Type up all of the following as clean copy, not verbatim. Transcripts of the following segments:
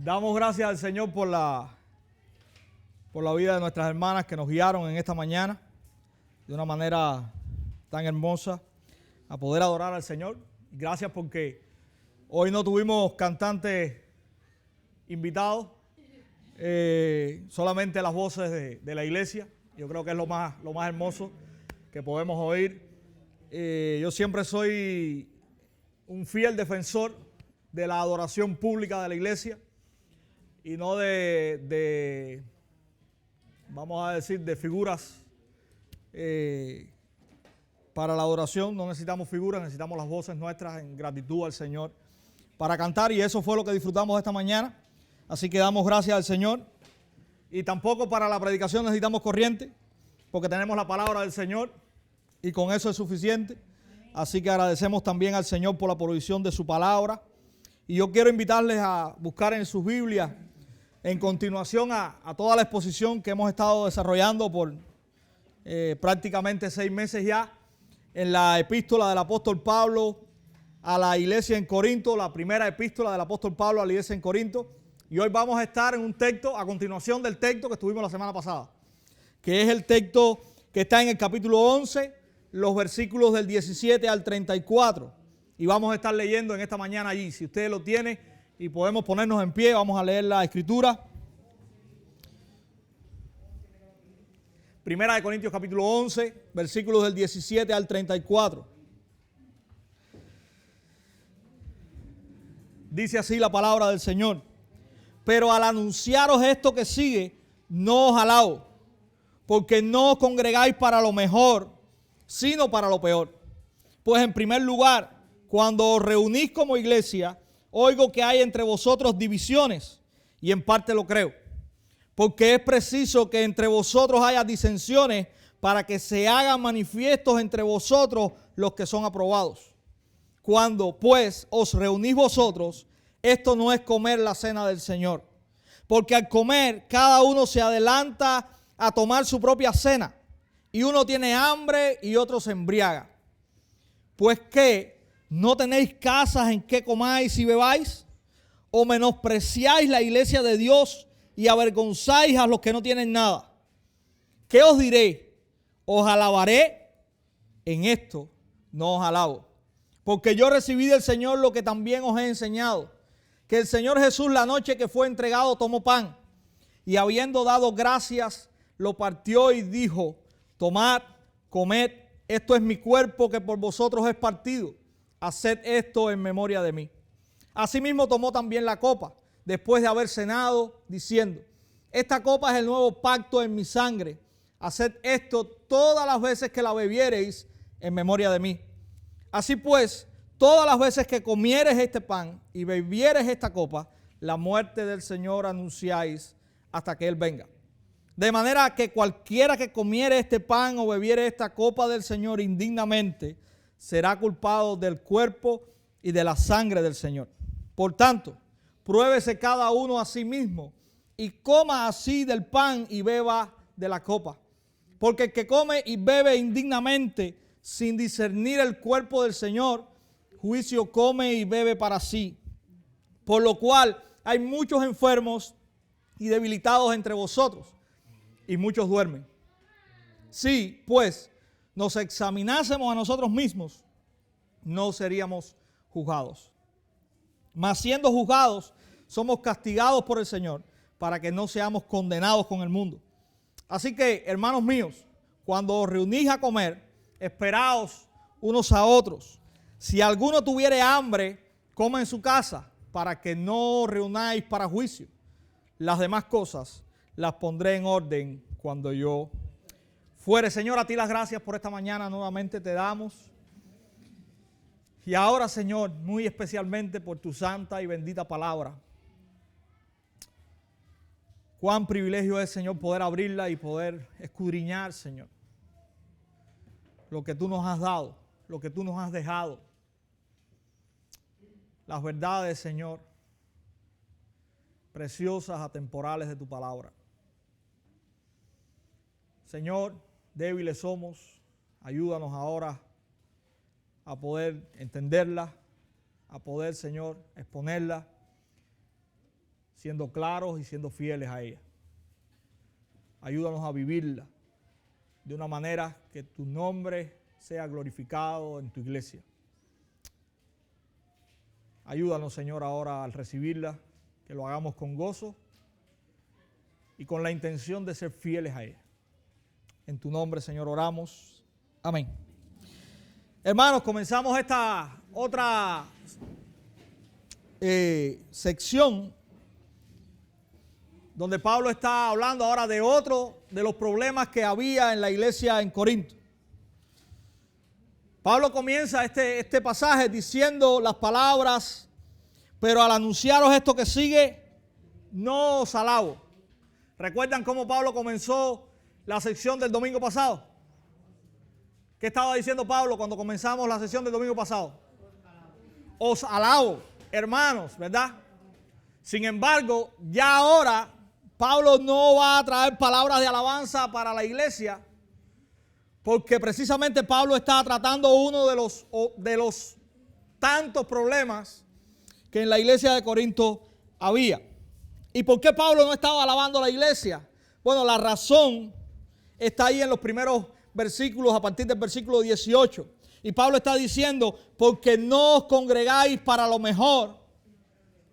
Damos gracias al Señor por la vida de nuestras hermanas que nos guiaron en esta mañana de una manera tan hermosa a poder adorar al Señor. Gracias porque hoy no tuvimos cantantes invitados, solamente las voces de la iglesia. Yo creo que es lo más hermoso que podemos oír. Yo siempre soy un fiel defensor de la adoración pública de la iglesia y no vamos a decir, de figuras para la adoración. No necesitamos figuras, necesitamos las voces nuestras en gratitud al Señor para cantar, y eso fue lo que disfrutamos esta mañana. Así que damos gracias al Señor. Y tampoco para la predicación necesitamos corriente, porque tenemos la palabra del Señor y con eso es suficiente. Así que agradecemos también al Señor por la provisión de su palabra. Y yo quiero invitarles a buscar en sus Biblias, en continuación a toda la exposición que hemos estado desarrollando por prácticamente 6 meses ya, en la epístola del apóstol Pablo a la iglesia en Corinto, la primera epístola del apóstol Pablo a la iglesia en Corinto. Y hoy vamos a estar en un texto, a continuación del texto que estuvimos la semana pasada, que es el texto que está en el capítulo 11, los versículos del 17 al 34. Y vamos a estar leyendo en esta mañana allí. Si usted lo tiene y podemos ponernos en pie, vamos a leer la escritura. Primera de Corintios capítulo 11, versículos del 17 al 34. Dice así la palabra del Señor. Pero al anunciaros esto que sigue, no os alabo, porque no os congregáis para lo mejor, sino para lo peor. Pues en primer lugar, cuando os reunís como iglesia, oigo que hay entre vosotros divisiones, y en parte lo creo. Porque es preciso que entre vosotros haya disensiones para que se hagan manifiestos entre vosotros los que son aprobados. Cuando pues os reunís vosotros, esto no es comer la cena del Señor. Porque al comer cada uno se adelanta a tomar su propia cena. Y uno tiene hambre y otro se embriaga. Pues ¿qué? ¿No tenéis casas en que comáis y bebáis? ¿O menospreciáis la iglesia de Dios y avergonzáis a los que no tienen nada? ¿Qué os diré? ¿Os alabaré? En esto no os alabo. Porque yo recibí del Señor lo que también os he enseñado. Que el Señor Jesús, la noche que fue entregado, tomó pan. Y habiendo dado gracias, lo partió y dijo: tomad, comed, esto es mi cuerpo que por vosotros es partido. Haced esto en memoria de mí. Asimismo tomó también la copa, después de haber cenado, diciendo: esta copa es el nuevo pacto en mi sangre. Haced esto todas las veces que la bebiereis en memoria de mí. Así pues, todas las veces que comiereis este pan y bebiereis esta copa, la muerte del Señor anunciáis hasta que Él venga. De manera que cualquiera que comiere este pan o bebiere esta copa del Señor indignamente, será culpado del cuerpo y de la sangre del Señor. Por tanto, pruébese cada uno a sí mismo y coma así del pan y beba de la copa. Porque el que come y bebe indignamente, sin discernir el cuerpo del Señor, juicio come y bebe para sí. Por lo cual hay muchos enfermos y debilitados entre vosotros, y muchos duermen. Si, pues, nos examinásemos a nosotros mismos, no seríamos juzgados. Mas siendo juzgados, somos castigados por el Señor, para que no seamos condenados con el mundo. Así que, hermanos míos, cuando os reunís a comer, esperaos unos a otros. Si alguno tuviere hambre, coma en su casa, para que no os reunáis para juicio. Las demás cosas las pondré en orden cuando yo fuere. Señor, a ti las gracias por esta mañana nuevamente te damos. Y ahora, Señor, muy especialmente por tu santa y bendita palabra. Cuán privilegio es, Señor, poder abrirla y poder escudriñar, Señor, lo que tú nos has dado, lo que tú nos has dejado. Las verdades, Señor, preciosas, atemporales de tu palabra. Señor, débiles somos, ayúdanos ahora a poder entenderla, a poder, Señor, exponerla. siendo claros y siendo fieles a ella. Ayúdanos a vivirla de una manera que tu nombre sea glorificado en tu iglesia. Ayúdanos, Señor, ahora al recibirla, que lo hagamos con gozo y con la intención de ser fieles a ella. En tu nombre, Señor, oramos. Amén. Hermanos, comenzamos esta otra sección donde Pablo está hablando ahora de otro de los problemas que había en la iglesia en Corinto. Pablo comienza este pasaje diciendo las palabras: pero al anunciaros esto que sigue, no os alabo. ¿Recuerdan cómo Pablo comenzó la sección del domingo pasado? ¿Qué estaba diciendo Pablo cuando comenzamos la sesión del domingo pasado? Os alabo, hermanos, ¿verdad? Sin embargo, ya ahora Pablo no va a traer palabras de alabanza para la iglesia, porque precisamente Pablo está tratando uno de los tantos problemas que en la iglesia de Corinto había. ¿Y por qué Pablo no estaba alabando a la iglesia? Bueno, la razón está ahí en los primeros versículos, a partir del versículo 18. Y Pablo está diciendo: porque no os congregáis para lo mejor,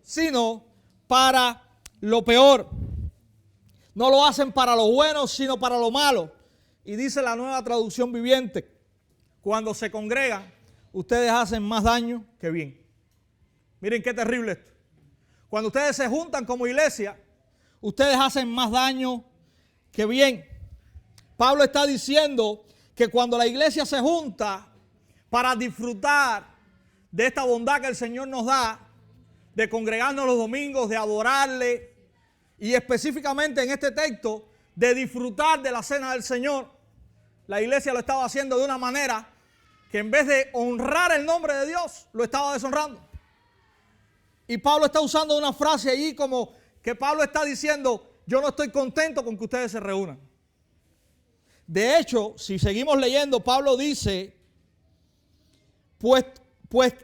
sino para lo peor. No lo hacen para lo bueno, sino para lo malo. Y dice la Nueva Traducción Viviente: cuando se congregan, ustedes hacen más daño que bien. Miren qué terrible esto. Cuando ustedes se juntan como iglesia, ustedes hacen más daño que bien. Pablo está diciendo que cuando la iglesia se junta para disfrutar de esta bondad que el Señor nos da, de congregarnos los domingos, de adorarle, y específicamente en este texto, de disfrutar de la cena del Señor, la iglesia lo estaba haciendo de una manera que en vez de honrar el nombre de Dios, lo estaba deshonrando. Y Pablo está usando una frase allí como que Pablo está diciendo: yo no estoy contento con que ustedes se reúnan. De hecho, si seguimos leyendo, Pablo dice: pues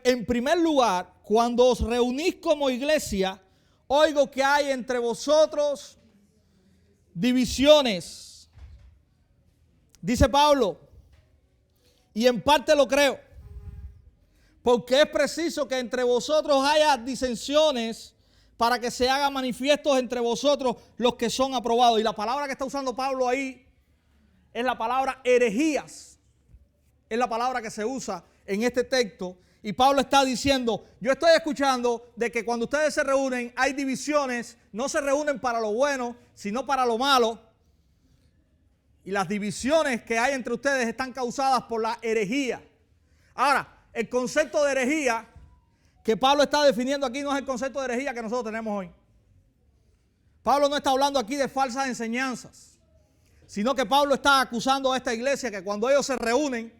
en primer lugar, cuando os reunís como iglesia, oigo que hay entre vosotros divisiones. Dice Pablo, y en parte lo creo, porque es preciso que entre vosotros haya disensiones para que se hagan manifiestos entre vosotros los que son aprobados. Y la palabra que está usando Pablo ahí es la palabra herejías. Es la palabra que se usa en este texto. Y Pablo está diciendo: yo estoy escuchando de que cuando ustedes se reúnen hay divisiones, no se reúnen para lo bueno, sino para lo malo. Y las divisiones que hay entre ustedes están causadas por la herejía. Ahora, el concepto de herejía que Pablo está definiendo aquí no es el concepto de herejía que nosotros tenemos hoy. Pablo no está hablando aquí de falsas enseñanzas, sino que Pablo está acusando a esta iglesia que cuando ellos se reúnen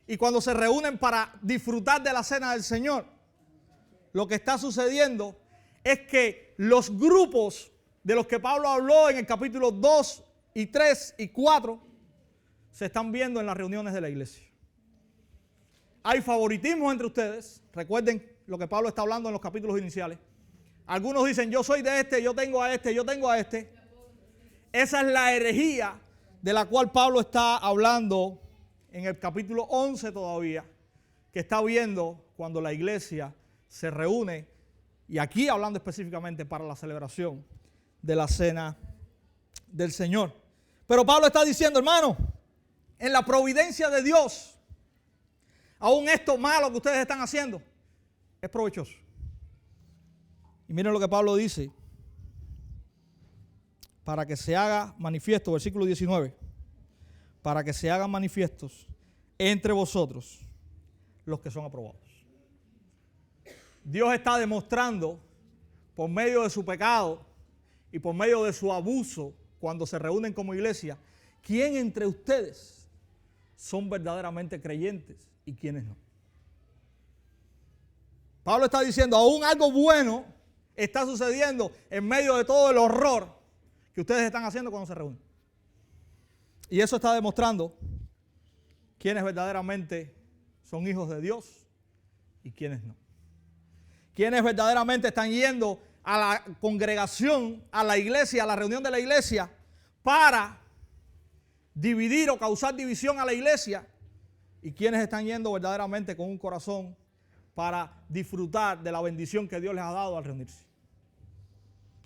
y cuando se reúnen para disfrutar de la cena del Señor, lo que está sucediendo es que los grupos de los que Pablo habló en el capítulo 2 y 3 y 4 se están viendo en las reuniones de la iglesia. Hay favoritismo entre ustedes. Recuerden lo que Pablo está hablando en los capítulos iniciales. Algunos dicen: yo soy de este, yo tengo a este, yo tengo a este. Esa es la herejía de la cual Pablo está hablando en el capítulo 11 todavía, que está viendo cuando la iglesia se reúne, y aquí hablando específicamente para la celebración de la cena del Señor. Pero Pablo está diciendo: hermano, en la providencia de Dios, aún esto malo que ustedes están haciendo es provechoso. Y miren lo que Pablo dice: para que se haga manifiesto, versículo 19, para que se hagan manifiestos entre vosotros los que son aprobados. Dios está demostrando por medio de su pecado y por medio de su abuso cuando se reúnen como iglesia, quién entre ustedes son verdaderamente creyentes y quiénes no. Pablo está diciendo: aún algo bueno está sucediendo en medio de todo el horror que ustedes están haciendo cuando se reúnen. Y eso está demostrando quiénes verdaderamente son hijos de Dios y quiénes no. Quienes verdaderamente están yendo a la congregación, a la iglesia, a la reunión de la iglesia, para dividir o causar división a la iglesia, y quienes están yendo verdaderamente con un corazón para disfrutar de la bendición que Dios les ha dado al reunirse.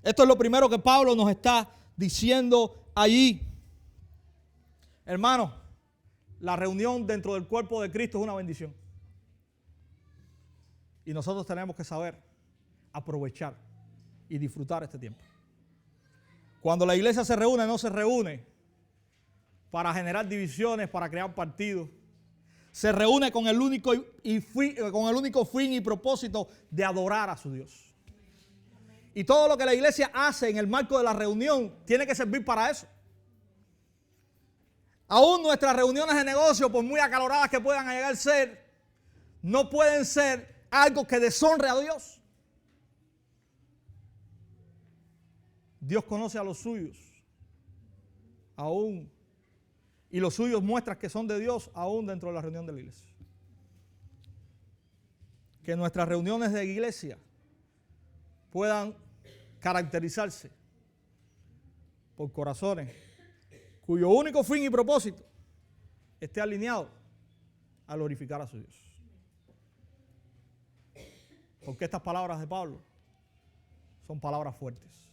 Esto es lo primero que Pablo nos está diciendo allí. Hermanos, la reunión dentro del cuerpo de Cristo es una bendición. Y nosotros tenemos que saber aprovechar y disfrutar este tiempo. Cuando la iglesia se reúne, no se reúne para generar divisiones, para crear partidos. Se reúne con el único fin y propósito de adorar a su Dios. Y todo lo que la iglesia hace en el marco de la reunión tiene que servir para eso. Aún nuestras reuniones de negocio, por muy acaloradas que puedan llegar a ser, no pueden ser algo que deshonre a Dios. Dios conoce a los suyos, aún, y los suyos muestran que son de Dios, aún dentro de la reunión de la iglesia. Que nuestras reuniones de iglesia puedan caracterizarse por corazones cuyo único fin y propósito esté alineado a glorificar a su Dios. Porque estas palabras de Pablo son palabras fuertes.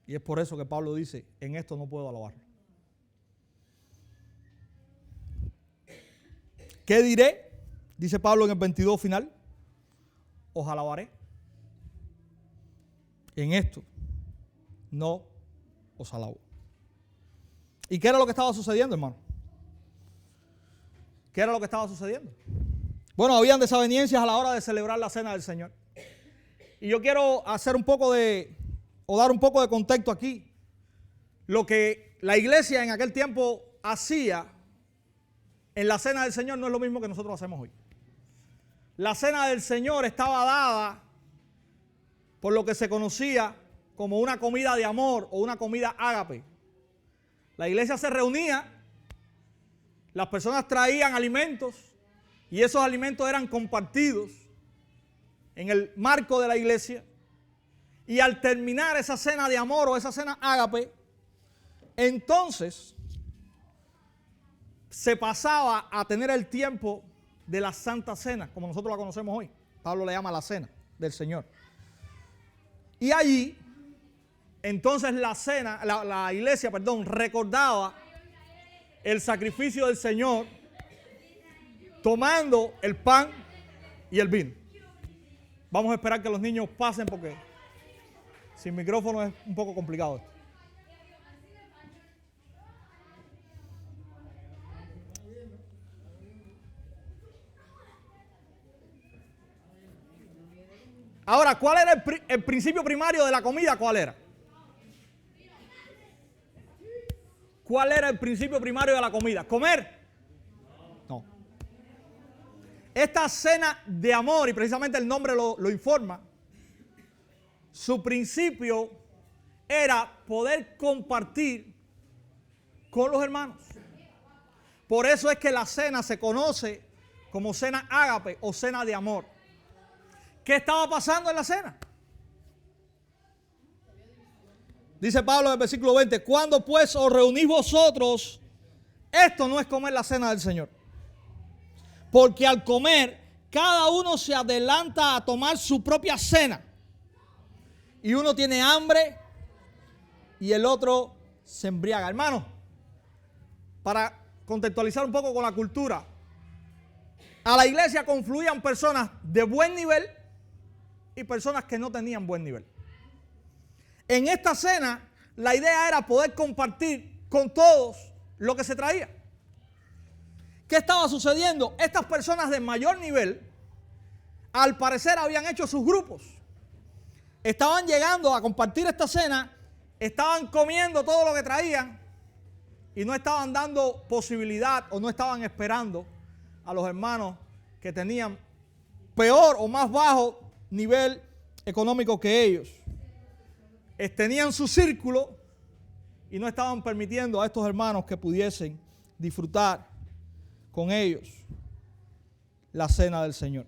Y es por eso que Pablo dice, en esto no puedo alabarlo. ¿Qué diré? Dice Pablo en el 22 final. Os alabaré. En esto no os alabo. ¿Y qué era lo que estaba sucediendo, hermano? ¿Qué era lo que estaba sucediendo? Bueno, habían desavenencias a la hora de celebrar la cena del Señor. Y yo quiero hacer dar un poco de contexto aquí. Lo que la iglesia en aquel tiempo hacía en la cena del Señor no es lo mismo que nosotros hacemos hoy. La cena del Señor estaba dada por lo que se conocía como una comida de amor o una comida ágape. La iglesia se reunía, las personas traían alimentos y esos alimentos eran compartidos en el marco de la iglesia. Y al terminar esa cena de amor o esa cena ágape, entonces se pasaba a tener el tiempo de la Santa Cena, como nosotros la conocemos hoy. Pablo le llama la cena del Señor. Y allí, entonces la iglesia, recordaba el sacrificio del Señor tomando el pan y el vino. Vamos a esperar que los niños pasen porque sin micrófono es un poco complicado esto. Ahora, ¿cuál era el principio primario de la comida? ¿Cuál era? ¿Cuál era el principio primario de la comida? ¿Comer? No. Esta cena de amor, y precisamente el nombre lo informa, su principio era poder compartir con los hermanos. Por eso es que la cena se conoce como cena ágape o cena de amor. ¿Qué estaba pasando en la cena? Dice Pablo en el versículo 20, cuando pues os reunís vosotros, esto no es comer la cena del Señor. Porque al comer, cada uno se adelanta a tomar su propia cena. Y uno tiene hambre y el otro se embriaga. Hermano, para contextualizar un poco con la cultura, a la iglesia confluían personas de buen nivel y personas que no tenían buen nivel. En esta cena, la idea era poder compartir con todos lo que se traía. ¿Qué estaba sucediendo? Estas personas de mayor nivel, al parecer habían hecho sus grupos. Estaban llegando a compartir esta cena, estaban comiendo todo lo que traían y no estaban dando posibilidad o no estaban esperando a los hermanos que tenían peor o más bajo nivel económico que ellos. Tenían su círculo y no estaban permitiendo a estos hermanos que pudiesen disfrutar con ellos la cena del Señor.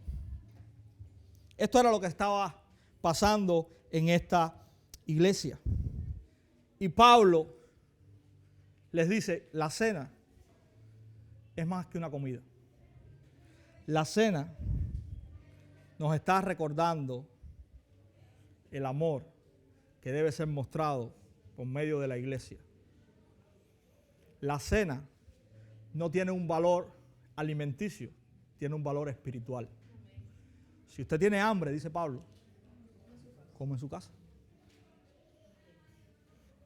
Esto era lo que estaba pasando en esta iglesia. Y Pablo les dice, la cena es más que una comida. La cena nos está recordando el amor que debe ser mostrado por medio de la iglesia. La cena no tiene un valor alimenticio, tiene un valor espiritual. Si usted tiene hambre, dice Pablo, come en su casa.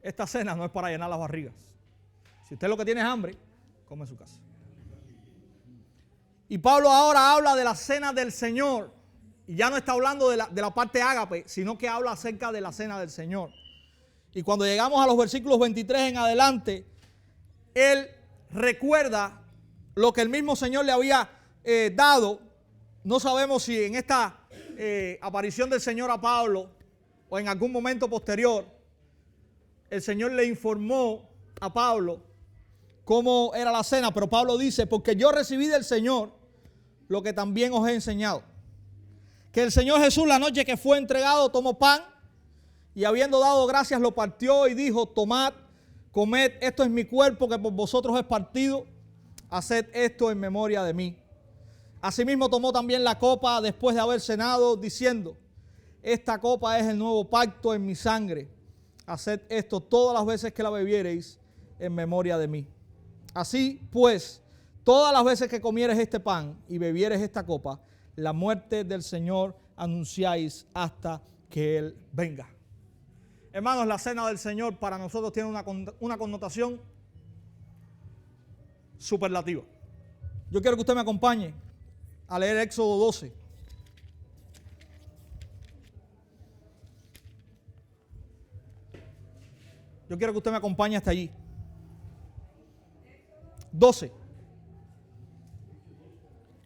Esta cena no es para llenar las barrigas. Si usted lo que tiene es hambre, come en su casa. Y Pablo ahora habla de la cena del Señor. Y ya no está hablando de la parte ágape, sino que habla acerca de la cena del Señor. Y cuando llegamos a los versículos 23 en adelante, él recuerda lo que el mismo Señor le había dado. No sabemos si en esta aparición del Señor a Pablo o en algún momento posterior, el Señor le informó a Pablo cómo era la cena, pero Pablo dice, porque yo recibí del Señor lo que también os he enseñado. Que el Señor Jesús, la noche que fue entregado, tomó pan y habiendo dado gracias lo partió y dijo, tomad, comed, esto es mi cuerpo que por vosotros es partido, haced esto en memoria de mí. Asimismo tomó también la copa después de haber cenado, diciendo, esta copa es el nuevo pacto en mi sangre, haced esto todas las veces que la bebiereis en memoria de mí. Así pues, todas las veces que comieres este pan y bebieres esta copa, la muerte del Señor anunciáis hasta que Él venga. Hermanos, la cena del Señor para nosotros tiene una connotación superlativa. Yo quiero que usted me acompañe a leer Éxodo 12. Yo quiero que usted me acompañe hasta allí. 12.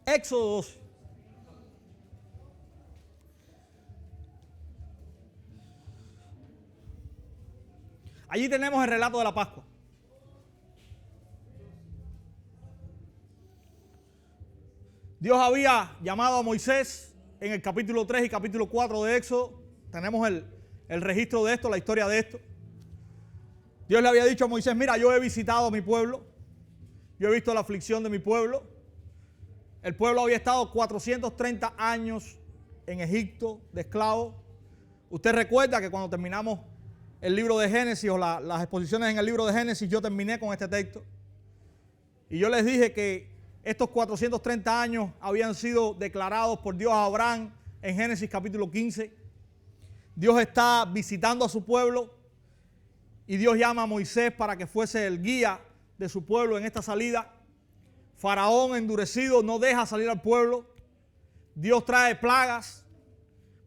Éxodo 12. Allí tenemos el relato de la Pascua. Dios había llamado a Moisés en el capítulo 3 y capítulo 4 de Éxodo. Tenemos el registro de esto, la historia de esto. Dios le había dicho a Moisés, mira, yo he visitado a mi pueblo. Yo he visto la aflicción de mi pueblo. El pueblo había estado 430 años en Egipto de esclavo. Usted recuerda que cuando terminamos el libro de Génesis o las exposiciones en el libro de Génesis, yo terminé con este texto. Y yo les dije que estos 430 años habían sido declarados por Dios a Abraham en Génesis capítulo 15. Dios está visitando a su pueblo y Dios llama a Moisés para que fuese el guía de su pueblo en esta salida. Faraón endurecido no deja salir al pueblo. Dios trae plagas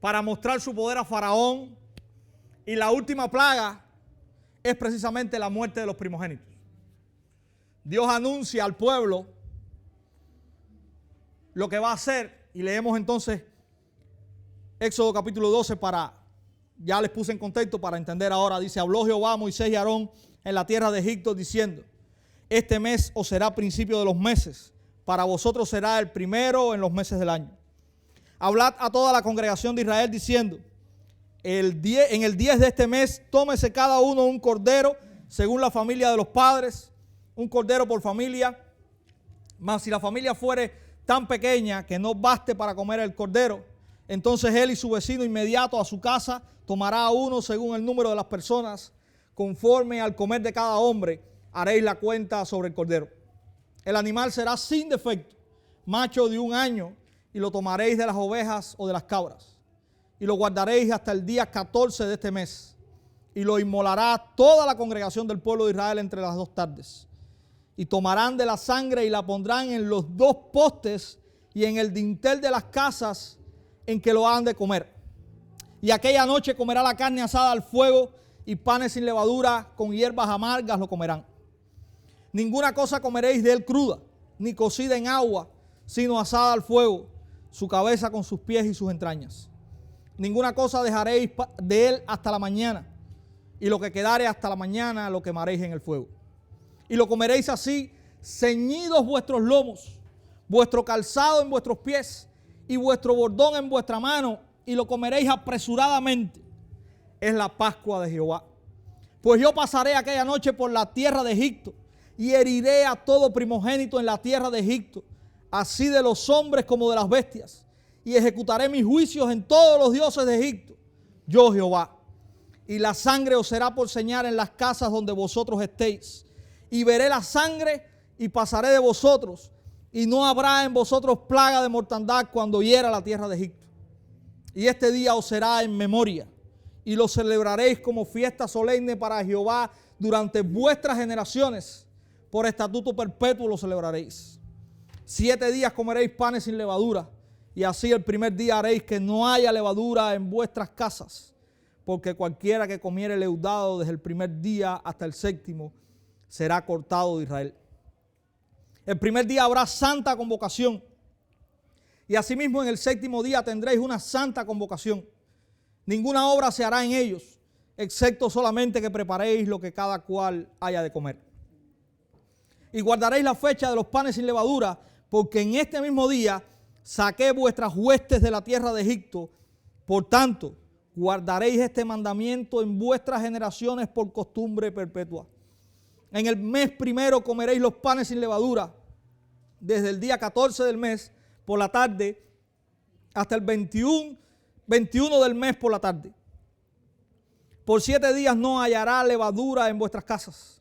para mostrar su poder a Faraón. Y la última plaga es precisamente la muerte de los primogénitos. Dios anuncia al pueblo lo que va a hacer. Y leemos entonces Éxodo capítulo 12 ya les puse en contexto para entender ahora. Dice, habló Jehová a Moisés y Aarón en la tierra de Egipto diciendo, este mes os será principio de los meses, para vosotros será el primero en los meses del año. Hablad a toda la congregación de Israel diciendo, en el 10 de este mes tómese cada uno un cordero según la familia de los padres, un cordero por familia. Mas si la familia fuere tan pequeña que no baste para comer el cordero, entonces él y su vecino inmediato a su casa tomará a uno según el número de las personas, conforme al comer de cada hombre haréis la cuenta sobre el cordero. El animal será sin defecto, macho de 1 año, y lo tomaréis de las ovejas o de las cabras. Y lo guardaréis hasta el día 14 de este mes. Y lo inmolará toda la congregación del pueblo de Israel entre las 2 tardes. Y tomarán de la sangre y la pondrán en los 2 postes y en el dintel de las casas en que lo han de comer. Y aquella noche comerá la carne asada al fuego y panes sin levadura con hierbas amargas lo comerán. Ninguna cosa comeréis de él cruda, ni cocida en agua, sino asada al fuego, su cabeza con sus pies y sus entrañas. Ninguna cosa dejaréis de él hasta la mañana, y lo que quedare hasta la mañana lo quemaréis en el fuego. Y lo comeréis así, ceñidos vuestros lomos, vuestro calzado en vuestros pies, y vuestro bordón en vuestra mano, y lo comeréis apresuradamente. Es la Pascua de Jehová. Pues yo pasaré aquella noche por la tierra de Egipto y heriré a todo primogénito en la tierra de Egipto, así de los hombres como de las bestias, y ejecutaré mis juicios en todos los dioses de Egipto, yo Jehová. Y la sangre os será por señal en las casas donde vosotros estéis. Y veré la sangre y pasaré de vosotros, y no habrá en vosotros plaga de mortandad cuando hiera la tierra de Egipto. Y este día os será en memoria, y lo celebraréis como fiesta solemne para Jehová durante vuestras generaciones. Por estatuto perpetuo lo celebraréis. 7 días comeréis panes sin levadura, y así el primer día haréis que no haya levadura en vuestras casas, porque cualquiera que comiere leudado desde el primer día hasta el 7º será cortado de Israel. El primer día habrá santa convocación, y asimismo en el 7º día tendréis una santa convocación. Ninguna obra se hará en ellos, excepto solamente que preparéis lo que cada cual haya de comer. Y guardaréis la fecha de los panes sin levadura, porque en este mismo día saqué vuestras huestes de la tierra de Egipto. Por tanto, guardaréis este mandamiento en vuestras generaciones por costumbre perpetua. En el mes primero comeréis los panes sin levadura, desde el día 14 del mes por la tarde hasta el 21 del mes por la tarde. Por 7 días no hallará levadura en vuestras casas,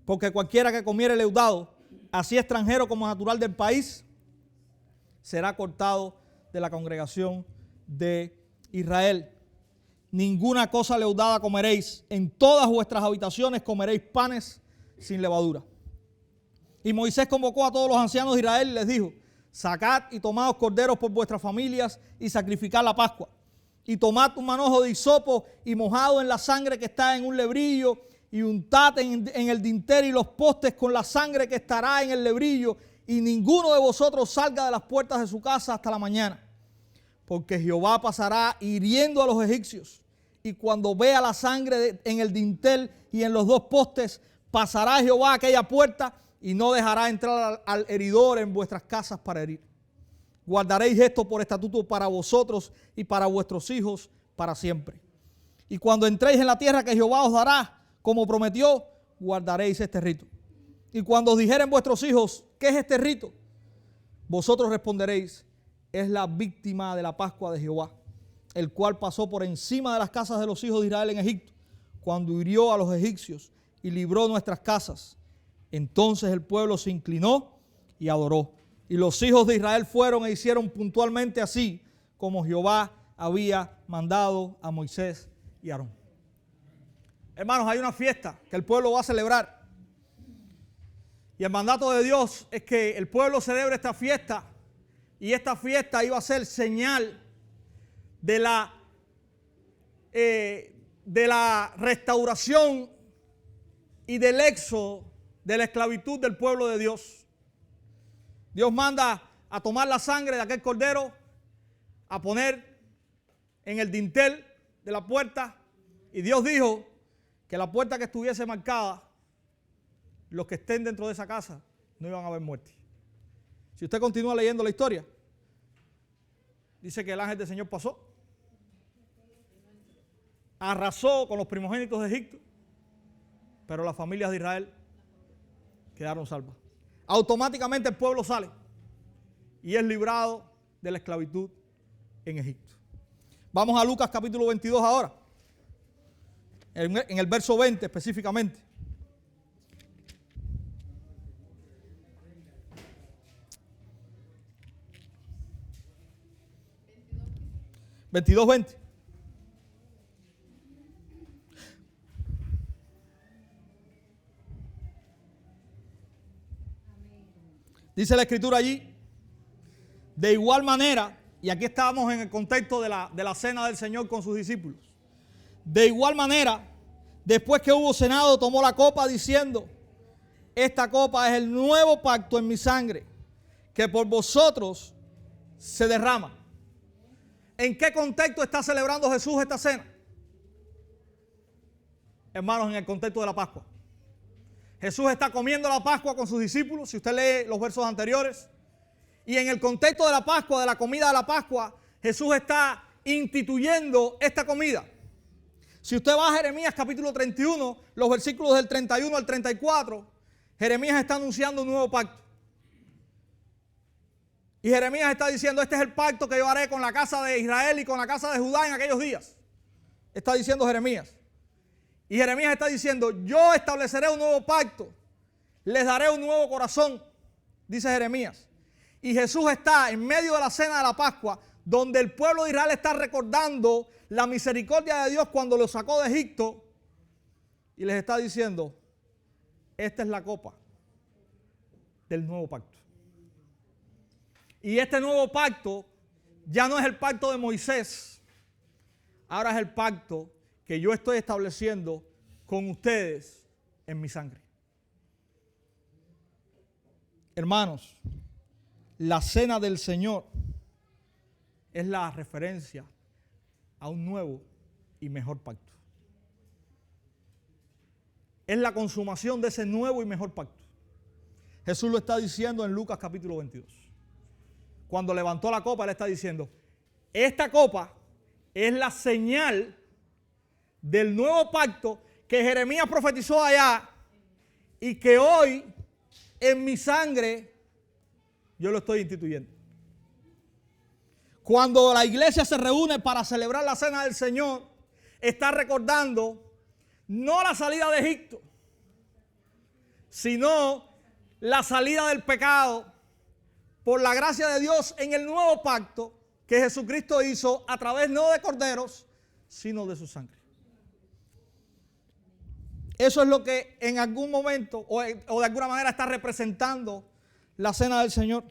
porque cualquiera que comiere leudado, así extranjero como natural del país, será cortado de la congregación de Israel. Ninguna cosa leudada comeréis, en todas vuestras habitaciones comeréis panes sin levadura. Y Moisés convocó a todos los ancianos de Israel y les dijo: sacad y tomaos corderos por vuestras familias y sacrificad la Pascua. Y tomad un manojo de hisopo y mojado en la sangre que está en un lebrillo, y untad en el dintel y los postes con la sangre que estará en el lebrillo, y ninguno de vosotros salga de las puertas de su casa hasta la mañana. Porque Jehová pasará hiriendo a los egipcios, y cuando vea la sangre en el dintel y en los 2 postes, pasará Jehová aquella puerta y no dejará entrar al heridor en vuestras casas para herir. Guardaréis esto por estatuto para vosotros y para vuestros hijos para siempre. Y cuando entréis en la tierra que Jehová os dará, como prometió, guardaréis este rito. Y cuando os dijeren vuestros hijos: ¿qué es este rito?, vosotros responderéis: es la víctima de la Pascua de Jehová, el cual pasó por encima de las casas de los hijos de Israel en Egipto, cuando hirió a los egipcios y libró nuestras casas. Entonces el pueblo se inclinó y adoró. Y los hijos de Israel fueron e hicieron puntualmente así como Jehová había mandado a Moisés y Aarón. Hermanos, hay una fiesta que el pueblo va a celebrar. Y el mandato de Dios es que el pueblo celebre esta fiesta. Y esta fiesta iba a ser señal de la restauración y del éxodo de la esclavitud del pueblo de Dios. Dios manda a tomar la sangre de aquel cordero, a poner en el dintel de la puerta, y Dios dijo que la puerta que estuviese marcada, los que estén dentro de esa casa no iban a haber muerte. Si usted continúa leyendo la historia, dice que el ángel del Señor pasó, arrasó con los primogénitos de Egipto, pero las familias de Israel quedaron salvas. Automáticamente el pueblo sale y es librado de la esclavitud en Egipto. Vamos a Lucas capítulo 22 ahora, en el verso 20 específicamente. (22:20) Dice la escritura allí: de igual manera, y aquí estábamos en el contexto de la cena del Señor con sus discípulos. De igual manera, después que hubo cenado, tomó la copa diciendo: esta copa es el nuevo pacto en mi sangre, que por vosotros se derrama. ¿En qué contexto está celebrando Jesús esta cena? Hermanos, en el contexto de la Pascua. Jesús está comiendo la Pascua con sus discípulos, si usted lee los versos anteriores. Y en el contexto de la Pascua, de la comida de la Pascua, Jesús está instituyendo esta comida. Si usted va a Jeremías capítulo 31, los versículos del 31 al 34, Jeremías está anunciando un nuevo pacto. Y Jeremías está diciendo, este es el pacto que yo haré con la casa de Israel y con la casa de Judá en aquellos días. Está diciendo Jeremías. Y Jeremías está diciendo, yo estableceré un nuevo pacto, les daré un nuevo corazón, dice Jeremías. Y Jesús está en medio de la cena de la Pascua, donde el pueblo de Israel está recordando la misericordia de Dios cuando los sacó de Egipto. Y les está diciendo, esta es la copa del nuevo pacto. Y este nuevo pacto ya no es el pacto de Moisés. Ahora es el pacto que yo estoy estableciendo con ustedes en mi sangre. Hermanos, la cena del Señor es la referencia a un nuevo y mejor pacto. Es la consumación de ese nuevo y mejor pacto. Jesús lo está diciendo en Lucas capítulo 22. Cuando levantó la copa, él está diciendo, esta copa es la señal del nuevo pacto que Jeremías profetizó allá y que hoy en mi sangre yo lo estoy instituyendo. Cuando la iglesia se reúne para celebrar la cena del Señor, está recordando no la salida de Egipto, sino la salida del pecado por la gracia de Dios en el nuevo pacto que Jesucristo hizo a través no de corderos, sino de su sangre. Eso es lo que en algún momento o de alguna manera está representando la cena del Señor.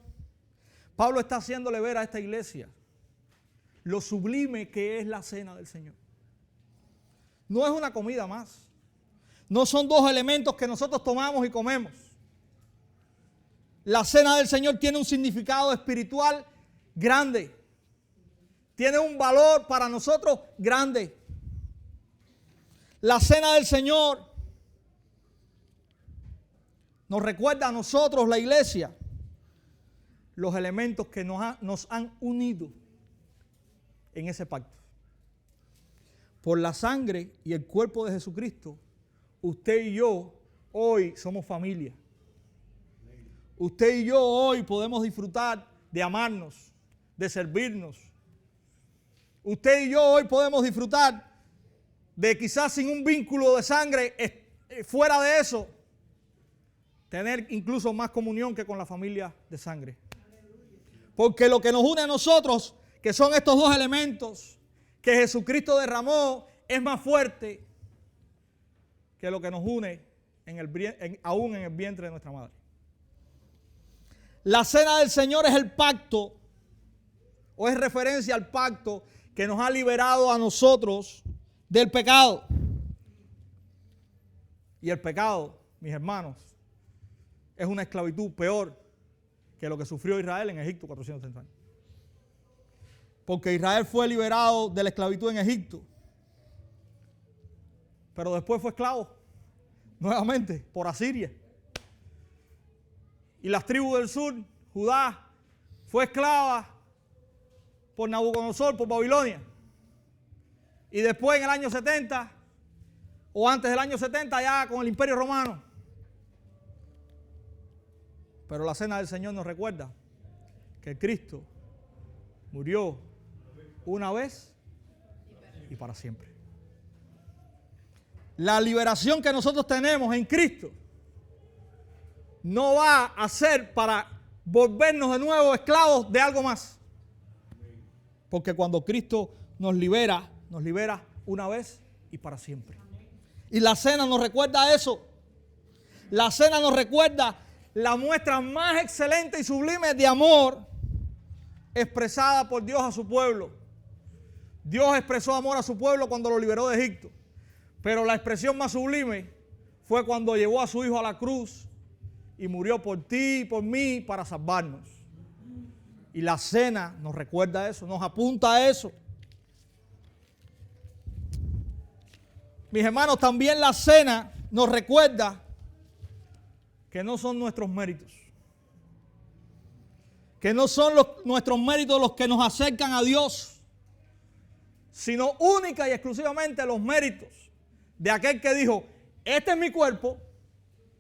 Pablo está haciéndole ver a esta iglesia lo sublime que es la cena del Señor. No es una comida más. No son dos elementos que nosotros tomamos y comemos. La cena del Señor tiene un significado espiritual grande. Tiene un valor para nosotros grande. La cena del Señor nos recuerda a nosotros, la iglesia, los elementos que nos han unido en ese pacto. Por la sangre y el cuerpo de Jesucristo, usted y yo hoy somos familia. Usted y yo hoy podemos disfrutar de amarnos, de servirnos. Usted y yo hoy podemos disfrutar de quizás sin un vínculo de sangre, fuera de eso, tener incluso más comunión que con la familia de sangre. Porque lo que nos une a nosotros, que son estos dos elementos que Jesucristo derramó, es más fuerte que lo que nos une aún en el vientre de nuestra madre. La cena del Señor es el pacto, o es referencia al pacto que nos ha liberado a nosotros del pecado. Y el pecado, mis hermanos, es una esclavitud peor que lo que sufrió Israel en Egipto 430 años. Porque Israel fue liberado de la esclavitud en Egipto, pero después fue esclavo nuevamente por Asiria. Y las tribus del sur, Judá, fue esclava por Nabucodonosor, por Babilonia. Y después en el año 70, o antes del año 70, ya con el Imperio Romano. Pero la cena del Señor nos recuerda que Cristo murió una vez y para siempre. La liberación que nosotros tenemos en Cristo no va a ser para volvernos de nuevo esclavos de algo más. Porque cuando Cristo nos libera una vez y para siempre. Y la cena nos recuerda eso. La cena nos recuerda la muestra más excelente y sublime de amor expresada por Dios a su pueblo. Dios expresó amor a su pueblo cuando lo liberó de Egipto. Pero la expresión más sublime fue cuando llevó a su Hijo a la cruz y murió por ti y por mí para salvarnos. Y la cena nos recuerda eso, nos apunta a eso. Mis hermanos, también la cena nos recuerda que no son nuestros méritos. Que no son nuestros méritos los que nos acercan a Dios. sino única y exclusivamente los méritos de aquel que dijo, este es mi cuerpo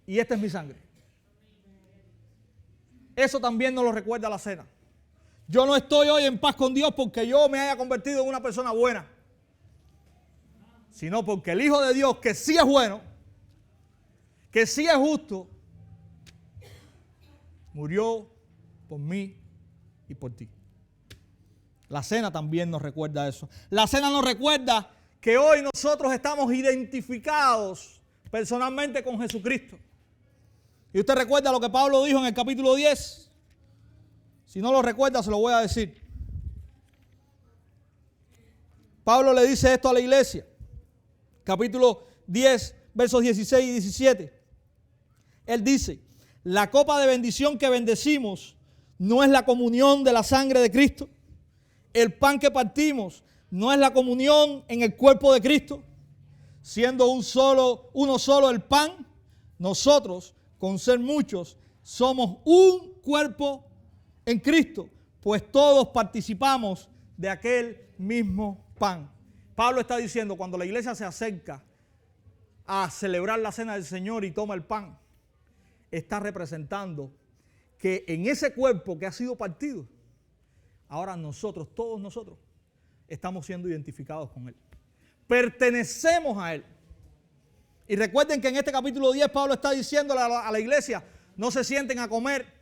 y esta es mi sangre. Eso también nos lo recuerda la cena. Yo no estoy hoy en paz con Dios porque yo me haya convertido en una persona buena, sino porque el Hijo de Dios, que sí es bueno, que sí es justo, murió por mí y por ti. La cena también nos recuerda eso. La cena nos recuerda que hoy nosotros estamos identificados personalmente con Jesucristo. Y usted recuerda lo que Pablo dijo en el capítulo 10. Si no lo recuerda, se lo voy a decir. Pablo le dice esto a la iglesia. Capítulo 10, versos 16 y 17. Él dice, la copa de bendición que bendecimos no es la comunión de la sangre de Cristo. El pan que partimos no es la comunión en el cuerpo de Cristo. Siendo uno solo el pan, nosotros, con ser muchos, somos un cuerpo en Cristo, pues todos participamos de aquel mismo pan. Pablo está diciendo, cuando la iglesia se acerca a celebrar la cena del Señor y toma el pan, está representando que en ese cuerpo que ha sido partido, ahora nosotros, todos nosotros, estamos siendo identificados con Él. Pertenecemos a Él. Y recuerden que en este capítulo 10 Pablo está diciéndole a la iglesia, no se sienten a comer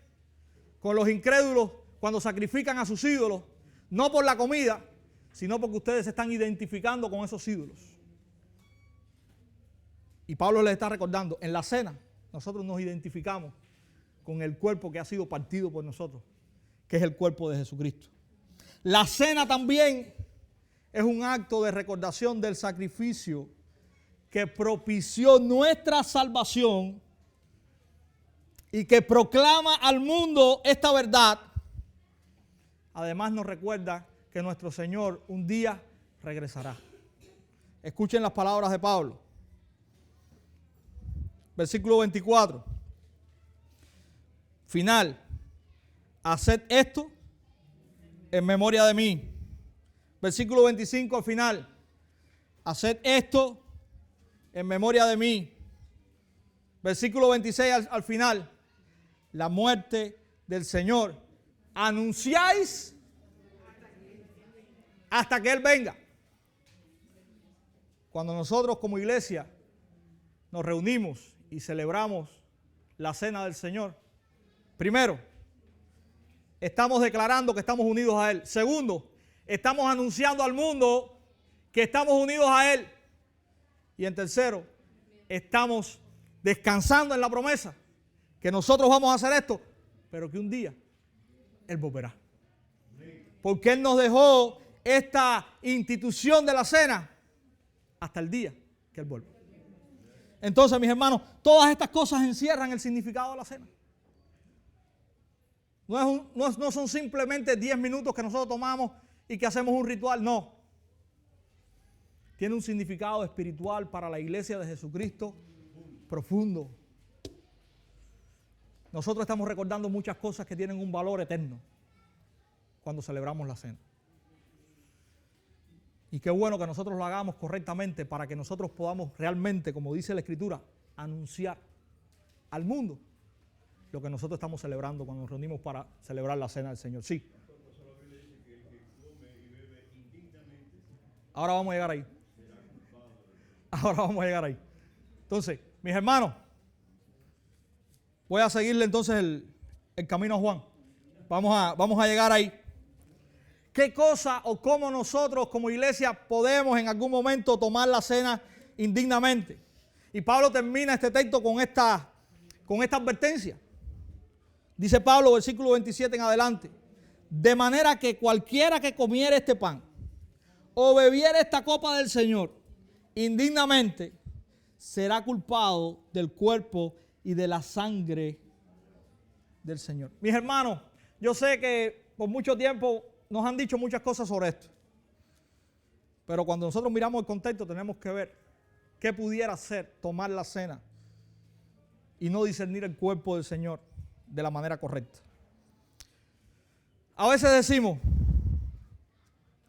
con los incrédulos cuando sacrifican a sus ídolos, no por la comida, sino porque ustedes se están identificando con esos ídolos. Y Pablo les está recordando, en la cena nosotros nos identificamos con el cuerpo que ha sido partido por nosotros, que es el cuerpo de Jesucristo. La cena también es un acto de recordación del sacrificio que propició nuestra salvación y que proclama al mundo esta verdad. Además nos recuerda que nuestro Señor un día regresará. Escuchen las palabras de Pablo. Versículo 24. Final. Haced esto en memoria de mí. Versículo 25 al final. Haced esto en memoria de mí. Versículo 26 al final. La muerte del Señor. Anunciáis hasta que Él venga. Cuando nosotros como iglesia nos reunimos y celebramos la cena del Señor, primero, estamos declarando que estamos unidos a Él. Segundo, estamos anunciando al mundo que estamos unidos a Él. Y en tercero, estamos descansando en la promesa que nosotros vamos a hacer esto, pero que un día Él volverá. Porque Él nos dejó esta institución de la cena hasta el día que Él vuelva. Entonces, mis hermanos, todas estas cosas encierran el significado de la cena. No son simplemente 10 minutos que nosotros tomamos y que hacemos un ritual, no. Tiene un significado espiritual para la iglesia de Jesucristo profundo. Nosotros estamos recordando muchas cosas que tienen un valor eterno cuando celebramos la cena. Y qué bueno que nosotros lo hagamos correctamente para que nosotros podamos realmente, como dice la Escritura, anunciar al mundo lo que nosotros estamos celebrando cuando nos reunimos para celebrar la cena del Señor. Sí. Ahora vamos a llegar ahí. Ahora vamos a llegar ahí. Entonces, mis hermanos, voy a seguirle entonces el camino a Juan. Vamos a llegar ahí. ¿Qué cosa o cómo nosotros como iglesia podemos en algún momento tomar la cena indignamente? Y Pablo termina este texto con esta advertencia. Dice Pablo, versículo 27 en adelante. De manera que cualquiera que comiere este pan o bebiere esta copa del Señor indignamente será culpado del cuerpo y de la sangre del Señor. Mis hermanos, yo sé que por mucho tiempo nos han dicho muchas cosas sobre esto. Pero cuando nosotros miramos el contexto tenemos que ver qué pudiera ser tomar la cena y no discernir el cuerpo del Señor de la manera correcta. A veces decimos,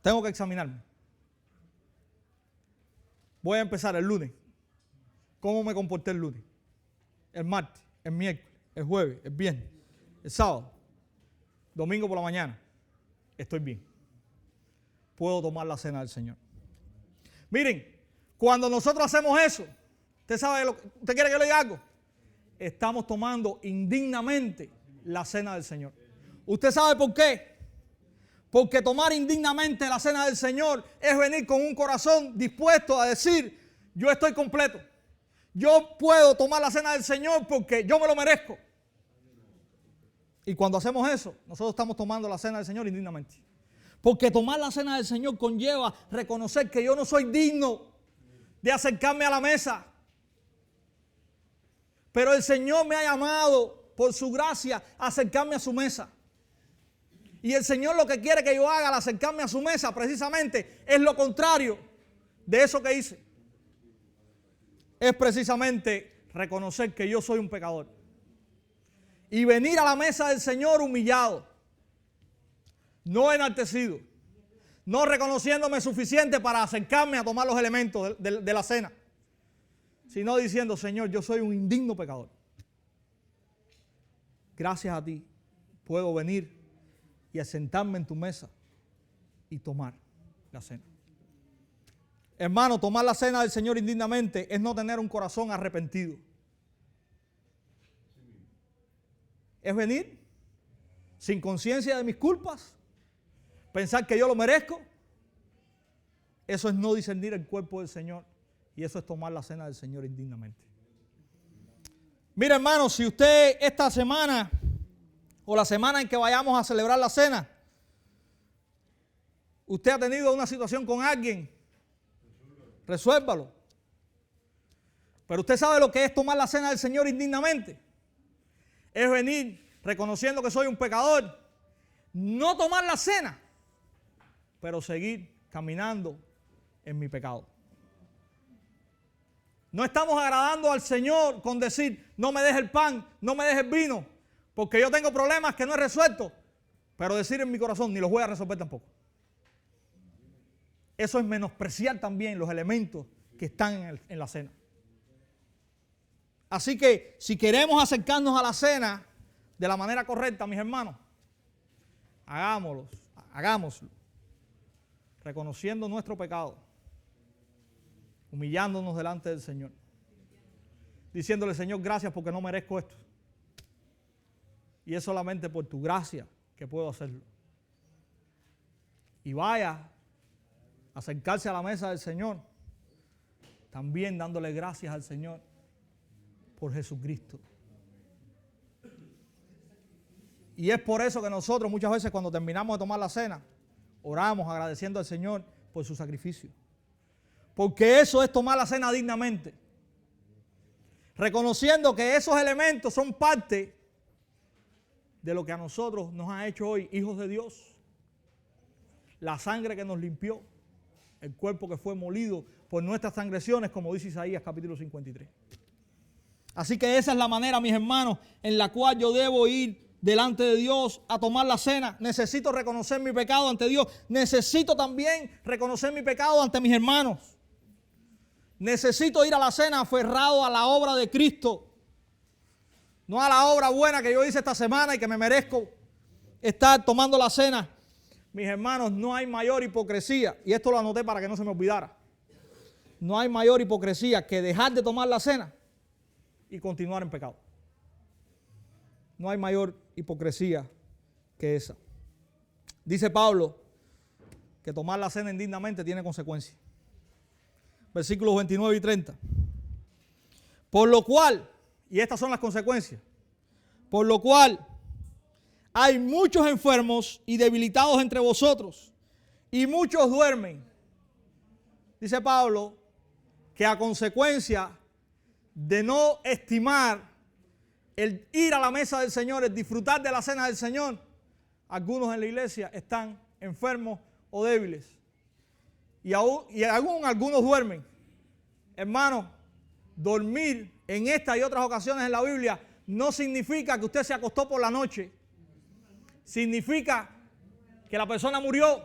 tengo que examinarme. Voy a empezar el lunes. ¿Cómo me comporté el lunes? El martes, el miércoles, el jueves, el viernes, el sábado, domingo por la mañana. Estoy bien. Puedo tomar la cena del Señor. Miren, cuando nosotros hacemos eso, ¿usted quiere que le diga algo? Estamos tomando indignamente la cena del Señor. ¿Usted sabe por qué? Porque tomar indignamente la cena del Señor es venir con un corazón dispuesto a decir, yo estoy completo. Yo puedo tomar la cena del Señor porque yo me lo merezco. Y cuando hacemos eso, nosotros estamos tomando la cena del Señor indignamente. Porque tomar la cena del Señor conlleva reconocer que yo no soy digno de acercarme a la mesa. Pero el Señor me ha llamado por su gracia a acercarme a su mesa. Y el Señor lo que quiere que yo haga al acercarme a su mesa precisamente es lo contrario de eso que hice. Es precisamente reconocer que yo soy un pecador. Y venir a la mesa del Señor humillado, no enaltecido, no reconociéndome suficiente para acercarme a tomar los elementos de la cena, sino diciendo, Señor, yo soy un indigno pecador. Gracias a ti puedo venir y sentarme en tu mesa y tomar la cena. Hermano, tomar la cena del Señor indignamente es no tener un corazón arrepentido. Es venir sin conciencia de mis culpas, pensar que yo lo merezco. Eso es no discernir el cuerpo del Señor y eso es tomar la cena del Señor indignamente. Mira, hermano, si usted esta semana o la semana en que vayamos a celebrar la cena, usted ha tenido una situación con alguien, resuélvalo. Pero usted sabe lo que es tomar la cena del Señor indignamente. Es venir reconociendo que soy un pecador, no tomar la cena, pero seguir caminando en mi pecado. No estamos agradando al Señor con decir, no me deje el pan, no me deje el vino, porque yo tengo problemas que no he resuelto, pero decir en mi corazón, ni los voy a resolver tampoco. Eso es menospreciar también los elementos que están en la cena. Así que si queremos acercarnos a la cena de la manera correcta, mis hermanos, hagámoslo, reconociendo nuestro pecado, humillándonos delante del Señor, diciéndole, Señor, gracias porque no merezco esto. Y es solamente por tu gracia que puedo hacerlo. Y vaya a acercarse a la mesa del Señor, también dándole gracias al Señor por Jesucristo. Y es por eso que nosotros muchas veces cuando terminamos de tomar la cena, oramos agradeciendo al Señor por su sacrificio. Porque eso es tomar la cena dignamente. Reconociendo que esos elementos son parte de lo que a nosotros nos ha hecho hoy hijos de Dios. La sangre que nos limpió, el cuerpo que fue molido por nuestras transgresiones, como dice Isaías capítulo 53. Así que esa es la manera, mis hermanos, en la cual yo debo ir delante de Dios a tomar la cena. Necesito reconocer mi pecado ante Dios. Necesito también reconocer mi pecado ante mis hermanos. Necesito ir a la cena aferrado a la obra de Cristo. No a la obra buena que yo hice esta semana y que me merezco estar tomando la cena. Mis hermanos, no hay mayor hipocresía, y esto lo anoté para que no se me olvidara. No hay mayor hipocresía que dejar de tomar la cena y continuar en pecado. No hay mayor hipocresía que esa. Dice Pablo que tomar la cena indignamente tiene consecuencias. Versículos 29 y 30. Por lo cual, y estas son las consecuencias, por lo cual hay muchos enfermos y debilitados entre vosotros, y muchos duermen. Dice Pablo que a consecuencia de no estimar el ir a la mesa del Señor, el disfrutar de la cena del Señor, algunos en la iglesia están enfermos o débiles. Y aún algunos duermen. Hermano, dormir en esta y otras ocasiones en la Biblia no significa que usted se acostó por la noche. Significa que la persona murió.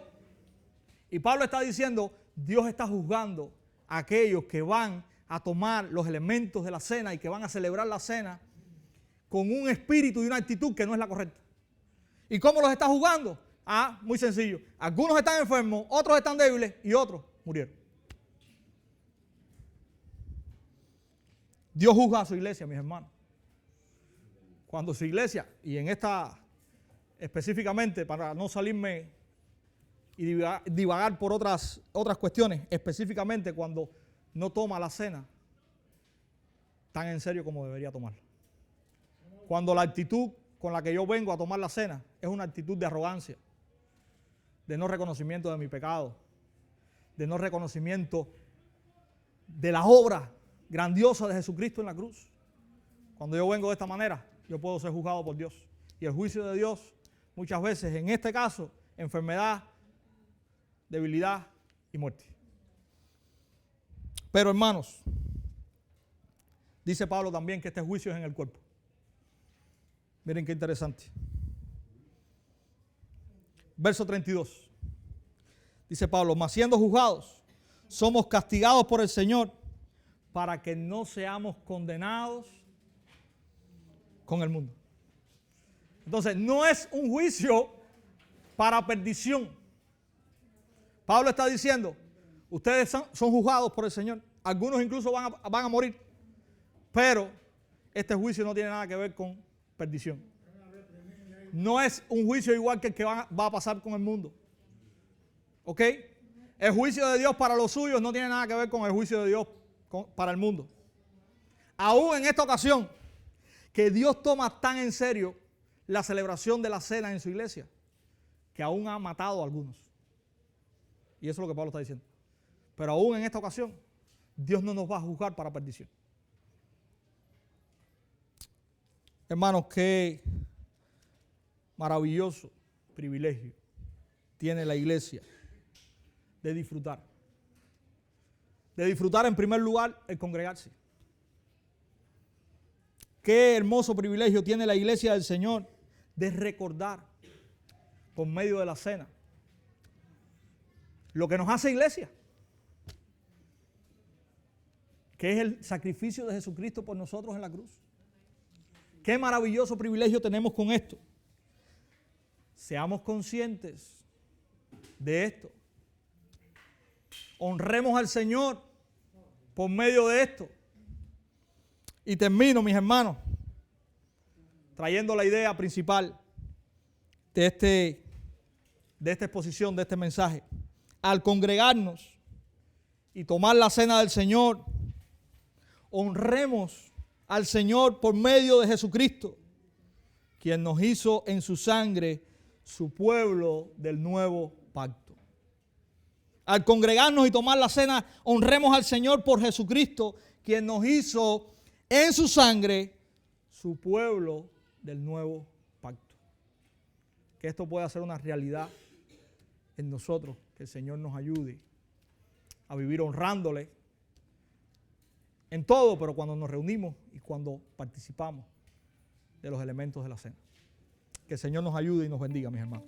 Y Pablo está diciendo, Dios está juzgando a aquellos que van a tomar los elementos de la cena y que van a celebrar la cena con un espíritu y una actitud que no es la correcta. ¿Y cómo los está juzgando? Muy sencillo. Algunos están enfermos, otros están débiles y otros murieron. Dios juzga a su iglesia, mis hermanos. Cuando su iglesia, y en esta específicamente, para no salirme y divagar por otras cuestiones, específicamente cuando no toma la cena tan en serio como debería tomarla. Cuando la actitud con la que yo vengo a tomar la cena es una actitud de arrogancia, de no reconocimiento de mi pecado, de no reconocimiento de la obra grandiosa de Jesucristo en la cruz. Cuando yo vengo de esta manera, yo puedo ser juzgado por Dios. Y el juicio de Dios, muchas veces, en este caso, enfermedad, debilidad y muerte. Pero hermanos, dice Pablo también que este juicio es en el cuerpo. Miren qué interesante. Verso 32. Dice Pablo, mas siendo juzgados, somos castigados por el Señor para que no seamos condenados con el mundo. Entonces, no es un juicio para perdición. Pablo está diciendo, ustedes son juzgados por el Señor. Algunos incluso van a morir. Pero este juicio no tiene nada que ver con perdición. No es un juicio igual que el que va a pasar con el mundo. ¿Ok? El juicio de Dios para los suyos no tiene nada que ver con el juicio de Dios para el mundo. Aún en esta ocasión, que Dios toma tan en serio la celebración de la cena en su iglesia, que aún ha matado a algunos. Y eso es lo que Pablo está diciendo. Pero aún en esta ocasión, Dios no nos va a juzgar para perdición. Hermanos, qué maravilloso privilegio tiene la iglesia de disfrutar. De disfrutar en primer lugar el congregarse. Qué hermoso privilegio tiene la iglesia del Señor de recordar por medio de la cena lo que nos hace iglesia, que es el sacrificio de Jesucristo por nosotros en la cruz. Qué maravilloso privilegio tenemos con esto. Seamos conscientes de esto. Honremos al Señor por medio de esto. Y termino, mis hermanos, trayendo la idea principal de esta exposición, de este mensaje. Al congregarnos y tomar la cena del Señor, honremos al Señor por medio de Jesucristo, quien nos hizo en su sangre su pueblo del nuevo pacto. Al congregarnos y tomar la cena, honremos al Señor por Jesucristo, quien nos hizo en su sangre su pueblo del nuevo pacto. Que esto pueda ser una realidad en nosotros, que el Señor nos ayude a vivir honrándole en todo, pero cuando nos reunimos y cuando participamos de los elementos de la cena. Que el Señor nos ayude y nos bendiga, mis hermanos.